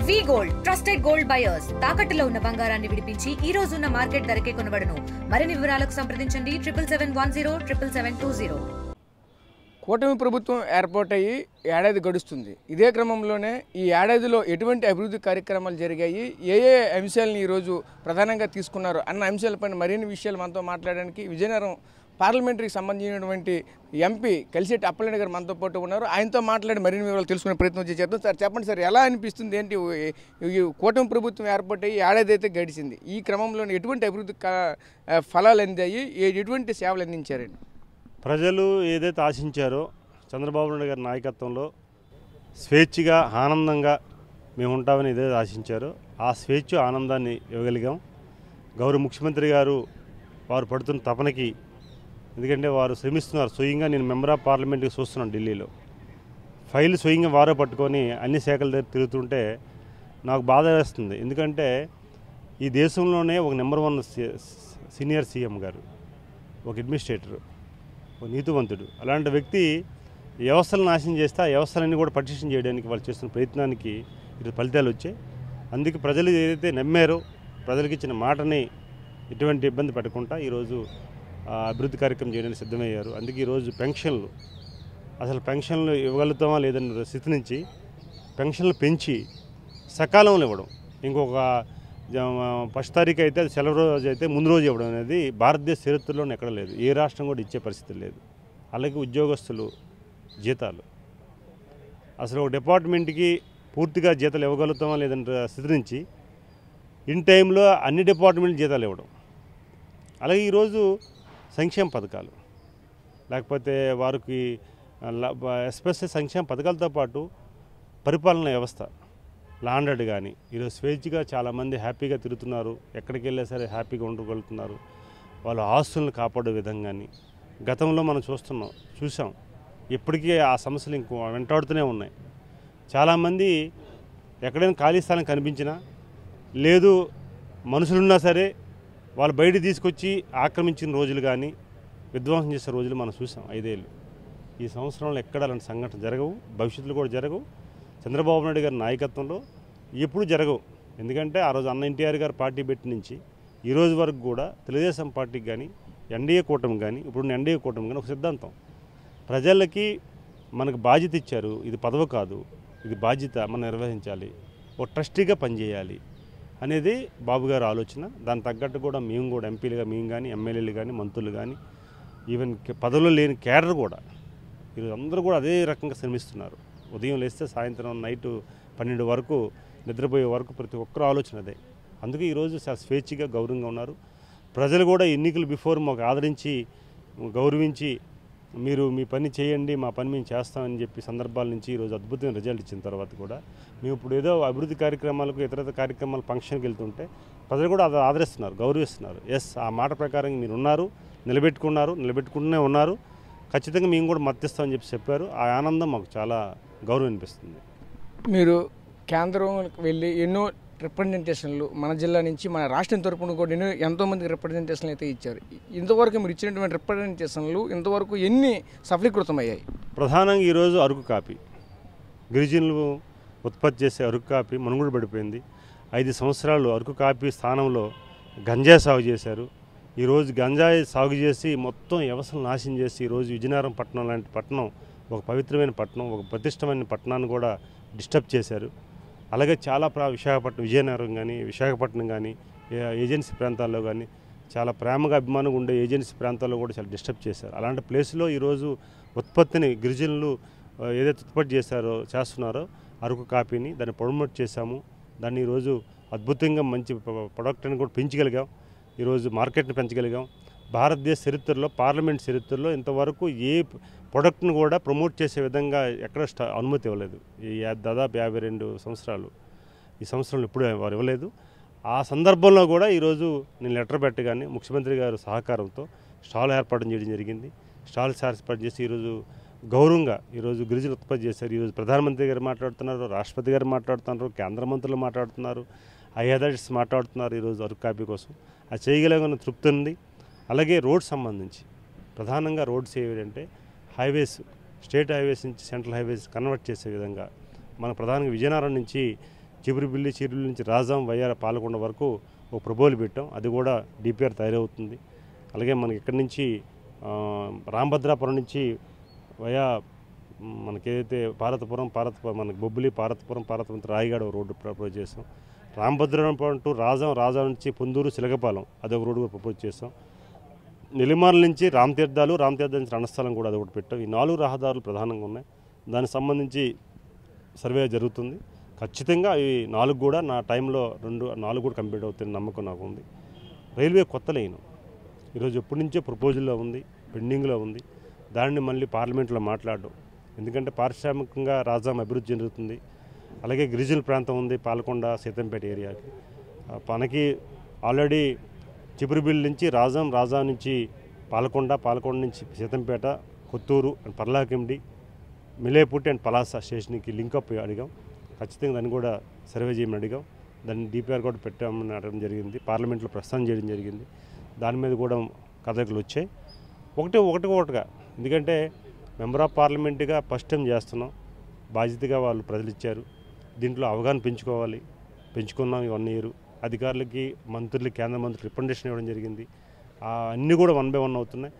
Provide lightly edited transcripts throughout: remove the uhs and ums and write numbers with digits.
వి gold trusted gold buyers తాకట్టులో ఉన్న బంగారాన్ని విడిపించి ఈ రోజు ఉన్న మార్కెట్ ధరకే కొనబడును. మరిన్ని వివరాలకు సంప్రదించండి 77107720. కూటమి ప్రభుత్వం ఏర్పాటయ్యి ఏడాది గడుస్తుంది. ఇదే క్రమంలోనే ఈ ఏడాదిలో ఎటువంటి అభివృద్ధి కార్యక్రమాలు జరిగాయి, ఏ ఏ అంశాలను ఈరోజు ప్రధానంగా తీసుకున్నారు అన్న అంశాలపైన మరిన్ని విషయాలు మనతో మాట్లాడడానికి విజయనగరం పార్లమెంటరీకి సంబంధించినటువంటి ఎంపీ కలిసెట్టి అప్పలనాయుడు గారు మనతో పాటు ఉన్నారు. ఆయనతో మాట్లాడి మరిన్ని వివరాలు తెలుసుకునే ప్రయత్నం చేద్దాం. సార్ చెప్పండి సార్, ఎలా అనిపిస్తుంది, ఏంటి ఈ కూటమి ప్రభుత్వం ఏర్పాటయ్యి ఏడాది అయితే గడిచింది, ఈ క్రమంలో ఎటువంటి అభివృద్ధి ఫలాలు అందాయి, ఎటువంటి సేవలు అందించారండి? ప్రజలు ఏదైతే ఆశించారో చంద్రబాబు నాయుడు గారి నాయకత్వంలో స్వేచ్ఛగా ఆనందంగా మేము ఉంటామని ఏదైతే ఆశించారో ఆ స్వేచ్ఛ ఆనందాన్ని ఇవ్వగలిగాం. గౌరవ ముఖ్యమంత్రి గారు వారు పడుతున్న తపనకి, ఎందుకంటే వారు శ్రమిస్తున్నారు. స్వయంగా నేను మెంబర్ ఆఫ్ పార్లమెంట్కి చూస్తున్నాను ఢిల్లీలో, ఫైల్ స్వయంగా వారే పట్టుకొని అన్ని శాఖల దగ్గర తిరుగుతుంటే నాకు బాధ వేస్తుంది. ఎందుకంటే ఈ దేశంలోనే ఒక నెంబర్ 1 సీనియర్ సీఎం గారు, ఒక అడ్మినిస్ట్రేటర్, ఒక నీతివంతుడు, అలాంటి వ్యక్తి వ్యవస్థలు నాశనం చేస్తే ఆ వ్యవస్థలన్నీ కూడా పటిషన్ చేయడానికి వాళ్ళు చేస్తున్న ప్రయత్నానికి ఇది ఫలితాలు వచ్చాయి. అందుకే ప్రజలు ఏదైతే నమ్మారో, ప్రజలకు ఇచ్చిన మాటని ఎటువంటి ఇబ్బంది పెట్టకుండా ఈరోజు అభివృద్ధి కార్యక్రమం చేయడానికి సిద్ధమయ్యారు. అందుకే ఈరోజు పెన్షన్లు, అసలు పెన్షన్లు ఇవ్వగలుగుతామా లేదన్న స్థితి నుంచి పెన్షన్లు పెంచి సకాలంలో ఇవ్వడం, ఇంకొక 1 తారీఖు అయితే అది సెలవు రోజు అయితే ముందు రోజు ఇవ్వడం అనేది భారతదేశ చరిత్రలోనే ఎక్కడ లేదు. ఏ రాష్ట్రం కూడా ఇచ్చే పరిస్థితి లేదు. అలాగే ఉద్యోగస్తులు జీతాలు, అసలు ఒక డిపార్ట్మెంట్కి పూర్తిగా జీతాలు ఇవ్వగలుగుతామా లేదంటే స్థితి నుంచి ఇన్ టైంలో అన్ని డిపార్ట్మెంట్ జీతాలు ఇవ్వడం. అలాగే ఈరోజు సంక్షేమ పథకాలు, లేకపోతే వారికి ఎస్పెషల్ సంక్షేమ పథకాలతో పాటు పరిపాలన వ్యవస్థ, లాండెడ్ కానీ ఈరోజు స్వేచ్ఛగా చాలామంది హ్యాపీగా తిరుగుతున్నారు. ఎక్కడికి వెళ్ళా సరే హ్యాపీగా ఉండగలుగుతున్నారు. వాళ్ళ ఆస్తులను కాపాడే విధంగాని గతంలో మనం చూసాం. ఇప్పటికీ ఆ సమస్యలు ఇంకో వెంటాడుతూనే ఉన్నాయి. చాలామంది ఎక్కడైనా ఖాళీ స్థలం కనిపించినా లేదు, మనుషులున్నా సరే వాళ్ళు బయట తీసుకొచ్చి ఆక్రమించిన రోజులు కానీ విధ్వంసం చేసే రోజులు మనం చూసాం 5 ఏళ్ళు. ఈ సంవత్సరంలో ఎక్కడ అలాంటి సంఘటన జరగవు, భవిష్యత్తులో కూడా జరగవు. చంద్రబాబు నాయుడు గారి నాయకత్వంలో ఎప్పుడు జరగవు. ఎందుకంటే ఆ రోజు అన్న ఎన్టీఆర్ గారు పార్టీ పెట్టి నుంచి ఈ రోజు వరకు కూడా తెలుగుదేశం పార్టీకి కానీ ఎన్డీఏ కూటమి కానీ ఇప్పుడు ఎన్డీఏ కూటమి కానీ ఒక సిద్ధాంతం, ప్రజలకి మనకు బాధ్యత ఇచ్చారు, ఇది పదవి కాదు, ఇది బాధ్యత, మనం నిర్వహించాలి, ఒక ట్రస్టీగా పనిచేయాలి అనేది బాబు గారి ఆలోచన. దాని తగ్గట్టు కూడా మేము కూడా ఎంపీలుగా మేము కానీ ఎమ్మెల్యేలు కానీ మంత్రులు కానీ ఈవెన్ పదవులు లేని కేడర్ కూడా ఈరోజు అందరూ కూడా అదే రకంగా శ్రమిస్తున్నారు. ఉదయం లేస్తే సాయంత్రం నైట్ 12 వరకు నిద్రపోయే వరకు ప్రతి ఒక్కరు ఆలోచన అదే. అందుకే ఈరోజు చాలా స్వేచ్ఛగా గౌరవంగా ఉన్నారు. ప్రజలు కూడా ఎన్నికలు బిఫోర్ మాకు ఆదరించి గౌరవించి మీరు మీ పని చేయండి, మా పని మేము చేస్తామని చెప్పి సందర్భాల నుంచి ఈరోజు అద్భుతమైన రిజల్ట్ ఇచ్చిన తర్వాత కూడా మేము ఇప్పుడు ఏదో అభివృద్ధి కార్యక్రమాలకు ఇతర కార్యక్రమాలు ఫంక్షన్కి వెళ్తుంటే ప్రజలు కూడా అది ఆదరిస్తున్నారు, గౌరవిస్తున్నారు. ఎస్, ఆ మాట ప్రకారం మీరు ఉన్నారు, నిలబెట్టుకుంటూనే ఉన్నారు, ఖచ్చితంగా మేము కూడా మద్దతిస్తామని చెప్పారు. ఆ ఆనందం మాకు చాలా గౌరవం అనిపిస్తుంది. మీరు కేంద్రంకి వెళ్ళి ఎన్నో రిప్రజెంటేషన్లు మన జిల్లా నుంచి మన రాష్ట్రం తరపున కూడా ఎంతోమందికి రిప్రజెంటేషన్లు అయితే ఇచ్చారు. ఇంతవరకు మీరు ఇచ్చినటువంటి రిప్రజెంటేషన్లు ఇంతవరకు ఎన్ని సఫలీకృతమయ్యాయి? ప్రధానంగా ఈరోజు అరకు కాఫీ, గిరిజనులు ఉత్పత్తి చేసే అరకు కాఫీ మనుగడ పడిపోయింది. 5 సంవత్సరాలు అరకు కాఫీ స్థానంలో గంజాయి సాగు చేశారు. ఈరోజు గంజాయి సాగు చేసి మొత్తం వ్యవస్థను నాశనం చేసి ఈరోజు విజయనగరం పట్టణం లాంటి పట్టణం, ఒక పవిత్రమైన పట్టణం, ఒక ప్రతిష్టమైన పట్టణాన్ని కూడా డిస్టర్బ్ చేశారు. అలాగే చాలా విశాఖపట్నం, విజయనగరం కానీ విశాఖపట్నం కానీ ఏజెన్సీ ప్రాంతాల్లో కానీ చాలా ప్రేమగా అభిమానంగా ఉండే ఏజెన్సీ ప్రాంతాల్లో కూడా చాలా డిస్టర్బ్ చేశారు. అలాంటి ప్లేస్లో ఈరోజు ఉత్పత్తిని గిరిజనులు ఏదైతే ఉత్పత్తి చేస్తున్నారో అరకు కాఫీని దాన్ని ప్రమోట్ చేశాము. దాన్ని ఈరోజు అద్భుతంగా మంచి ప్రొడక్ట్ని కూడా పెంచగలిగాం. ఈరోజు మార్కెట్ని పెంచగలిగాం. భారతదేశ చరిత్రలో, పార్లమెంట్ చరిత్రలో ఇంతవరకు ఏ ప్రొడక్ట్ను కూడా ప్రమోట్ చేసే విధంగా ఎక్కడ అనుమతి ఇవ్వలేదు. ఈ దాదాపు 52 సంవత్సరాలు, ఈ సంవత్సరంలో ఇప్పుడు వారు ఇవ్వలేదు. ఆ సందర్భంలో కూడా ఈరోజు నేను లెటర్ పెట్టగానే ముఖ్యమంత్రి గారు సహకారంతో స్టాల్ ఏర్పాటు చేయడం జరిగింది. స్టాల్స్ ఏర్పాటు చేసి ఈరోజు గౌరవంగా ఈరోజు గిరిజన ఉత్పత్తి చేశారు. ఈరోజు ప్రధానమంత్రి గారు మాట్లాడుతున్నారు, రాష్ట్రపతి గారు మాట్లాడుతున్నారు, కేంద్ర మంత్రులు మాట్లాడుతున్నారు, ఐఏఎస్ మాట్లాడుతున్నారు. ఈరోజు అరకు కాఫీ కోసం అది చేయగలిగిన తృప్తి ఉంది. అలాగే రోడ్ సంబంధించి ప్రధానంగా రోడ్స్ ఏమిటంటే హైవేస్, స్టేట్ హైవేస్ నుంచి సెంట్రల్ హైవేస్ కన్వర్ట్ చేసే విధంగా మన ప్రధానంగా విజయనగరం నుంచి చిబురుబిల్లి చీరుబిల్లి నుంచి రాజాం వయ్యార పాలకొండ వరకు ఒక ప్రపోజల్ పెట్టాం. అది కూడా డిపిఆర్ తయారవుతుంది. అలాగే మనకి ఇక్కడి నుంచి రామభద్రాపురం నుంచి వయా మనకి ఏదైతే పార్వతపురం మనకి బొబ్బిలి పార్వతపురం రాయిగాడ రోడ్డు ప్రపోజ్ చేసాం. రామభద్రాపురం టు రాజాం నుంచి పొందూరు సిలగపాలెం అదొక రోడ్డు కూడా ప్రపోజ్ చేసాం. నెల్లిమార్ల నుంచి రామతీర్థాల నుంచి రణస్థలం కూడా అదొకటి పెట్టాం. ఈ 4 రహదారులు ప్రధానంగా ఉన్నాయి. దానికి సంబంధించి సర్వే జరుగుతుంది. ఖచ్చితంగా ఈ 4 కూడా నా టైంలో 4 కూడా కంప్లీట్ అవుతుంది నమ్మకం నాకు ఉంది. రైల్వే కొత్త లైన్ ఈరోజు ఎప్పటి నుంచో ప్రపోజల్లో ఉంది, పెండింగ్లో ఉంది. దాన్ని మళ్ళీ పార్లమెంట్లో మాట్లాడడం, ఎందుకంటే పారిశ్రామికంగా రాజాం అభివృద్ధి జరుగుతుంది. అలాగే గిరిజన ప్రాంతం ఉంది పాలకొండ సీతంపేట ఏరియాకి. మనకి ఆల్రెడీ చిపురుబిల్ నుంచి రాజాం నుంచి పాలకొండ నుంచి సీతంపేట, కొత్తూరు అండ్ పర్లాకిండి, మిలేపుట్టి అండ్ పలాస స్టేషన్కి లింకప్ అడిగాం. ఖచ్చితంగా దాన్ని కూడా సర్వే చేయమని అడిగాం. దాన్ని డిపిఆర్ కూడా పెట్టామని అడగడం జరిగింది. పార్లమెంట్లో ప్రస్తావన చేయడం జరిగింది. దాని మీద కూడా కదలికలు వచ్చాయి. ఒకటిగా ఎందుకంటే మెంబర్ ఆఫ్ పార్లమెంట్గా ఫస్ట్ టైం చేస్తున్నాం. బాధ్యతగా వాళ్ళు ప్రజలు ఇచ్చారు. దీంట్లో అవగాహన పెంచుకున్నాం. 1 ఇయర్ అధికారులకి, మంత్రులకి, కేంద్ర మంత్రులు రికమెండేషన్ ఇవ్వడం జరిగింది. అన్నీ కూడా 1 by 1 అవుతున్నాయి.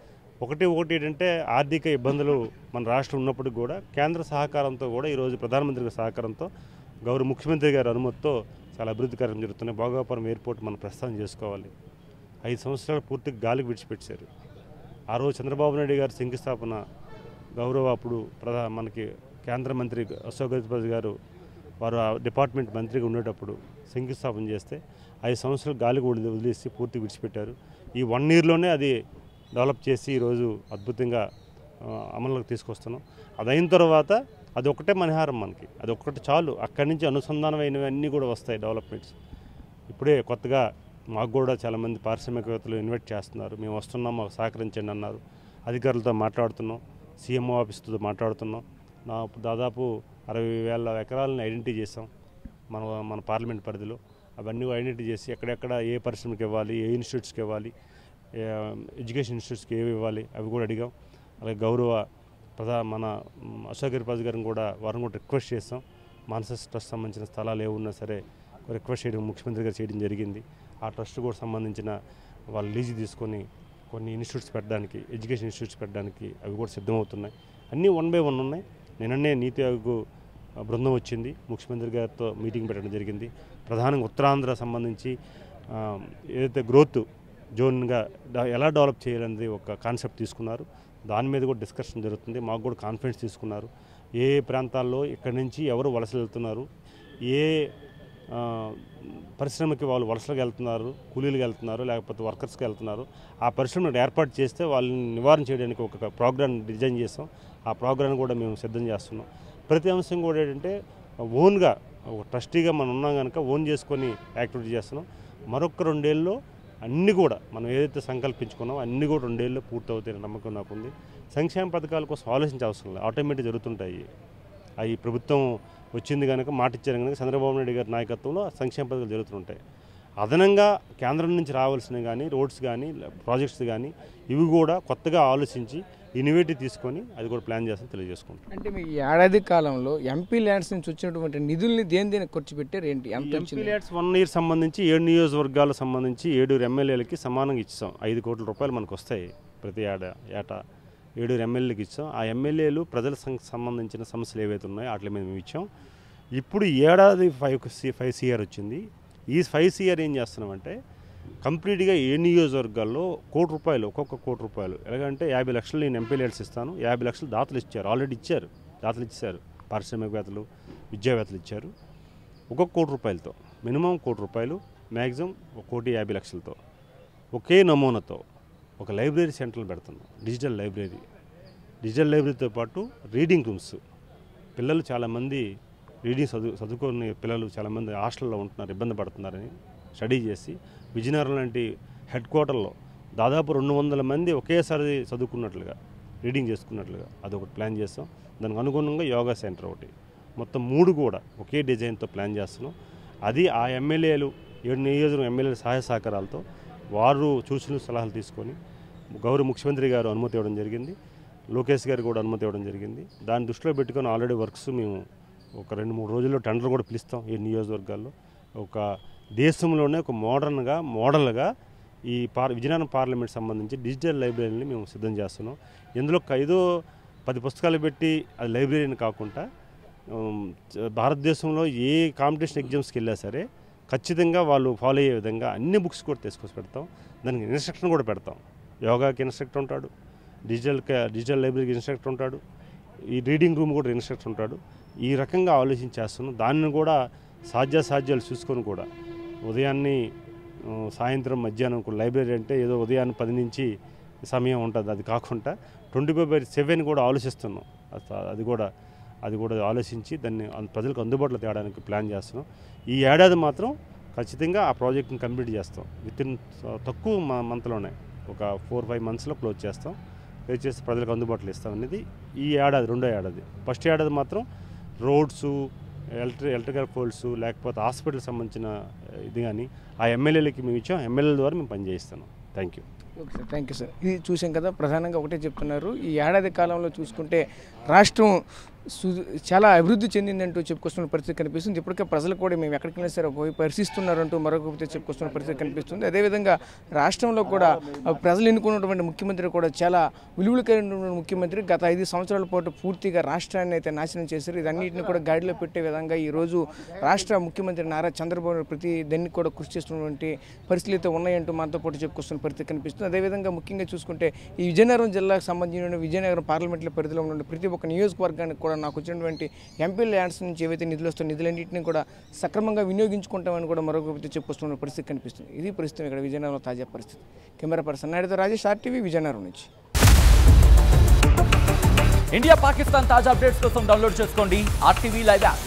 ఒకటి ఏంటంటే ఆర్థిక ఇబ్బందులు మన రాష్ట్రం ఉన్నప్పటికీ కూడా కేంద్ర సహకారంతో కూడా ఈరోజు ప్రధానమంత్రి గారి సహకారంతో గౌరవ ముఖ్యమంత్రి గారి అనుమతితో చాలా అభివృద్ధి కార్యక్రమం జరుగుతున్నాయి. భోగాపురం ఎయిర్పోర్ట్ మనం ప్రస్తావన చేసుకోవాలి. 5 సంవత్సరాలు పూర్తిగా గాలికి విడిచిపెట్టారు. ఆ రోజు చంద్రబాబు నాయుడు గారి శంకుస్థాపన గౌరవ అప్పుడు మనకి కేంద్ర మంత్రి అశోక్ గజపతి గారు వారు ఆ డిపార్ట్మెంట్ మంత్రిగా ఉండేటప్పుడు శంకుస్థాపన చేస్తే 5 సంవత్సరాలు గాలికి వదిలేసి పూర్తిగా విడిచిపెట్టారు. ఈ 1 ఇయర్లోనే అది డెవలప్ చేసి ఈరోజు అద్భుతంగా అమలులోకి తీసుకొస్తున్నాం. అది అయిన తర్వాత అది ఒకటే మణిహారం మనకి, అది ఒక్కటి చాలు. అక్కడి నుంచి అనుసంధానమైనవన్నీ కూడా వస్తాయి డెవలప్మెంట్స్. ఇప్పుడే కొత్తగా మాకు కూడా చాలామంది పారిశ్రామికవేత్తలు ఇన్వైట్ చేస్తున్నారు. మేము వస్తున్నాం, మాకు సహకరించండి అన్నారు. అధికారులతో మాట్లాడుతున్నాం, సీఎంఓ ఆఫీస్తో మాట్లాడుతున్నాం. దాదాపు 60,000 ఎకరాలను ఐడెంటిఫై చేసాం మన పార్లమెంట్ పరిధిలో. అవన్నీ ఐడెంటిఫై చేసి ఎక్కడెక్కడ ఏ పరిశ్రమకి ఇవ్వాలి, ఏ ఇన్స్టిట్యూట్స్కి ఇవ్వాలి, ఎడ్యుకేషన్ ఇన్స్టిట్యూట్స్కి ఏవి ఇవ్వాలి అవి కూడా అడిగాం. అలాగే గౌరవ మన అశోక్ గజపతి గారిని కూడా వారిని కూడా రిక్వెస్ట్ చేస్తాం. మానస ట్రస్ట్ సంబంధించిన స్థలాలు ఏమున్నా సరే రిక్వెస్ట్ చేయడం ముఖ్యమంత్రి గారు చేయడం జరిగింది. ఆ ట్రస్ట్ కూడా సంబంధించిన వాళ్ళు లీజు తీసుకొని కొన్ని ఇన్స్టిట్యూట్స్ పెట్టడానికి, ఎడ్యుకేషన్ ఇన్స్టిట్యూట్స్ పెట్టడానికి అవి కూడా సిద్ధమవుతున్నాయి. అన్నీ 1 by 1 ఉన్నాయి. నిన్ననే నీతి ఆయోగ్ బృందం వచ్చింది, ముఖ్యమంత్రి గారితో మీటింగ్ పెట్టడం జరిగింది. ప్రధానంగా ఉత్తరాంధ్ర సంబంధించి ఏదైతే గ్రోత్ జోన్గా ఎలా డెవలప్ చేయాలనేది ఒక కాన్సెప్ట్ తీసుకున్నారు. దాని మీద కూడా డిస్కషన్ జరుగుతుంది. మాకు కూడా కాన్ఫిడెన్స్ తీసుకున్నారు. ఏ ప్రాంతాల్లో ఇక్కడి నుంచి ఎవరు వలసలు వెళ్తున్నారు, ఏ పరిశ్రమకి వాళ్ళు వలసలకు వెళ్తున్నారు, కూలీలకు వెళ్తున్నారు, లేకపోతే వర్కర్స్కి వెళ్తున్నారు, ఆ పరిశ్రమను ఏర్పాటు చేస్తే వాళ్ళని నివారణ చేయడానికి ఒక ప్రోగ్రామ్ డిజైన్ చేస్తాం. ఆ ప్రోగ్రామ్ కూడా మేము సిద్ధం చేస్తున్నాం. ప్రతి అంశం కూడా ఏంటంటే ఓన్గా ఒక ట్రస్టీగా మనం ఉన్నాం కనుక ఓన్ చేసుకొని యాక్టివిటీ చేస్తున్నాం. మరొక 2 ఏళ్ళలో అన్నీ కూడా మనం ఏదైతే సంకల్పించుకున్నామో అన్నీ కూడా 2 ఏళ్ళలో పూర్తవుతాయని నమ్మకం నాకుంది. సంక్షేమ పథకాల కోసం ఆలోచించే అవసరం లేదు, ఆటోమేటిక్ జరుగుతుంటాయి. అవి ప్రభుత్వం వచ్చింది కనుక, మాట ఇచ్చారు కనుక చంద్రబాబు నాయుడు గారి నాయకత్వంలో సంక్షేమ పథకాలు జరుగుతుంటాయి. అదనంగా కేంద్రం నుంచి రావాల్సినవి కానీ, రోడ్స్ కానీ, ప్రాజెక్ట్స్ కానీ ఇవి కూడా కొత్తగా ఆలోచించి ఇన్నోవేటివ్ తీసుకొని అది కూడా ప్లాన్ చేస్తాను తెలియజేసుకుంటాం. అంటే మీ ఏడాది కాలంలో ఎంపీ ల్యాండ్స్ నుంచి వచ్చినటువంటి నిధుల్ని దేనికి ఖర్చు పెట్టారు ఏంటి? ఎంపీ ల్యాండ్స్ 1 ఇయర్ సంబంధించి 7 నియోజకవర్గాలకు సంబంధించి 7 ఎమ్మెల్యేలకి సమానంగా ఇచ్చాం. 5 కోట్ల రూపాయలు మనకు వస్తాయి ప్రతి ఏటా. 7 ఎమ్మెల్యేలకు ఇచ్చాం. ఆ ఎమ్మెల్యేలు ప్రజలకు సంబంధించిన సమస్యలు ఏవైతే ఉన్నాయో వాటి మీద మేము ఇచ్చాం. ఇప్పుడు ఏడాది 5 CR వచ్చింది. ఈ 5 CR ఏం చేస్తున్నామంటే కంప్లీట్గా ఏ నియోజకవర్గాల్లో ఒక్కొక్క కోటి రూపాయలు ఎలాగంటే 50 లక్షలు నేను ఎంపీ ల్యాండ్స్ ఇస్తాను, 50 లక్షలు దాతలు ఇచ్చారు, ఆల్రెడీ ఇచ్చారు, దాతలు ఇచ్చారు, పారిశ్రామికవేత్తలు, విద్యావేత్తలు ఇచ్చారు. ఒక్కొక్క కోటి రూపాయలతో మినిమం 1 కోటి రూపాయలు, మ్యాక్సిమం 1,50,00,000తో ఒకే నమూనాతో ఒక లైబ్రరీ సెంటర్లు పెడుతున్నాం. డిజిటల్ లైబ్రరీతో పాటు రీడింగ్ రూమ్స్. పిల్లలు చాలామంది రీడింగ్ చదువుకునే పిల్లలు చాలామంది హాస్టల్లో ఉంటున్నారు, ఇబ్బంది పడుతున్నారని స్టడీ చేసి విజయనగరం లాంటి హెడ్ క్వార్టర్లో దాదాపు 200 మంది ఒకేసారి చదువుకున్నట్లుగా, రీడింగ్ చేసుకున్నట్లుగా అదొకటి ప్లాన్ చేస్తాం. దానికి అనుగుణంగా యోగా సెంటర్ ఒకటి, మొత్తం 3 కూడా ఒకే డిజైన్తో ప్లాన్ చేస్తున్నాం. అది ఆ ఎమ్మెల్యేలు 7 నియోజకవర్గం ఎమ్మెల్యేల సహాయ సహకారాలతో వారు సూచనలు సలహాలు తీసుకొని గౌరవ ముఖ్యమంత్రి గారు అనుమతి ఇవ్వడం జరిగింది, లోకేష్ గారు కూడా అనుమతి ఇవ్వడం జరిగింది. దాన్ని దృష్టిలో పెట్టుకొని ఆల్రెడీ వర్క్స్ మేము ఒక 2-3 రోజుల్లో టెండర్ కూడా పిలుస్తాం ఈ నియోజకవర్గాల్లో. ఒక దేశంలోనే ఒక మోడల్గా ఈ విజయనగరం పార్లమెంట్ సంబంధించి డిజిటల్ లైబ్రరీని మేము సిద్ధం చేస్తున్నాం. ఇందులో ఏదో 10 పుస్తకాలు పెట్టి అది లైబ్రరీని కాకుండా భారతదేశంలో ఏ కాంపిటీషన్ ఎగ్జామ్స్కి వెళ్ళా సరే ఖచ్చితంగా వాళ్ళు ఫాలో అయ్యే విధంగా అన్ని బుక్స్ కూడా తీసుకొచ్చి పెడతాం. దానికి ఇన్స్ట్రక్షన్ కూడా పెడతాం. యోగాకి ఇన్స్ట్రక్టర్ ఉంటాడు, డిజిటల్ లైబ్రరీకి ఇన్స్ట్రక్టర్ ఉంటాడు, ఈ రీడింగ్ రూమ్ కూడా ఇన్స్ట్రక్టర్ ఉంటాడు. ఈ రకంగా ఆలోచించేస్తున్నాం. దాన్ని కూడా సాధ్యాలు చూసుకొని కూడా ఉదయాన్నే సాయంత్రం మధ్యాహ్నం కూడా లైబ్రరీ అంటే ఏదో ఉదయాన్నే 10 నుంచి సమయం ఉంటుంది, అది కాకుండా 24/7 కూడా ఆలోచిస్తున్నాం. అది కూడా ఆలోచించి దాన్ని ప్రజలకు అందుబాటులో తేవడానికి ప్లాన్ చేస్తున్నాం. ఈ ఏడాది మాత్రం ఖచ్చితంగా ఆ ప్రాజెక్ట్ని కంప్లీట్ చేస్తాం. వితిన్ తక్కువ మంత్లోనే ఒక 4-5 మంత్స్లో క్లోజ్ చేస్తాం. క్లోజ్ చేసి ప్రజలకు అందుబాటులో ఇస్తాం అనేది ఈ ఏడాది, రెండో ఏడాది. ఫస్ట్ ఏడాది మాత్రం రోడ్సు, ఎలక్ట్రికల్ పోల్స్, లేకపోతే హాస్పిటల్ సంబంధించిన ఇది కానీ ఆ ఎమ్మెల్యేలకి మేము ఇచ్చాం. ఎమ్మెల్యేల ద్వారా మేము పనిచేయిస్తున్నాం. Thank you. Okay sir, thank you sir. ఇది చూసాం కదా, ప్రధానంగా ఒకటే చెప్తున్నారు. ఈ ఏడాది కాలంలో చూసుకుంటే రాష్ట్రం చాలా అభివృద్ధి చెందిందంటూ చెప్పుకొస్తున్న పరిస్థితి కనిపిస్తుంది. ఇప్పటికే ప్రజలు కూడా మేము ఎక్కడికి వెళ్ళినా సరే ఒకవైపు పరిశీలిస్తున్నారంటూ మరొకటి చెప్పుకొస్తున్న పరిస్థితి కనిపిస్తుంది. అదేవిధంగా రాష్ట్రంలో కూడా ప్రజలు ఎన్నుకున్నటువంటి ముఖ్యమంత్రి కూడా చాలా విలువలు కలిగిన ముఖ్యమంత్రి. గత 5 సంవత్సరాల పాటు పూర్తిగా రాష్ట్రాన్ని అయితే నాశనం చేశారు. ఇదన్నింటిని కూడా గాడిలో పెట్టే విధంగా ఈరోజు రాష్ట్ర ముఖ్యమంత్రి నారా చంద్రబాబు ప్రతి దాన్ని కూడా కృషి చేస్తున్నటువంటి పరిస్థితులు ఉన్నాయంటూ మనతో పాటు చెప్పుకొస్తున్న పరిస్థితి కనిపిస్తుంది. అదేవిధంగా ముఖ్యంగా చూసుకుంటే ఈ విజయనగరం జిల్లాకు సంబంధించిన విజయనగరం పార్లమెంట్లో పరిధిలో ఉన్న ప్రతి ఒక్క నియోజకవర్గానికి కూడా నాకు వచ్చినటువంటి ఎంపీ ల్యాండ్స్ నుంచి ఏవైతే నిధులు వస్తాయో నిధులన్నింటినీ కూడా సక్రమంగా వినియోగించుకుంటామని కూడా మరొక చెప్పుకొస్తున్న పరిస్థితి కనిపిస్తుంది. ఇది పరిస్థితి ఇక్కడ విజయనగరంలో తాజా పరిస్థితి. కెమెరా పర్సన్ నాయుడుతో రాజేష్, RTV, విజయనగరం నుంచి. ఇండియా పాకిస్తాన్ తాజా అప్డేట్స్ కోసం డౌన్లోడ్ చేసుకోండి RTV లైవ్ యాప్.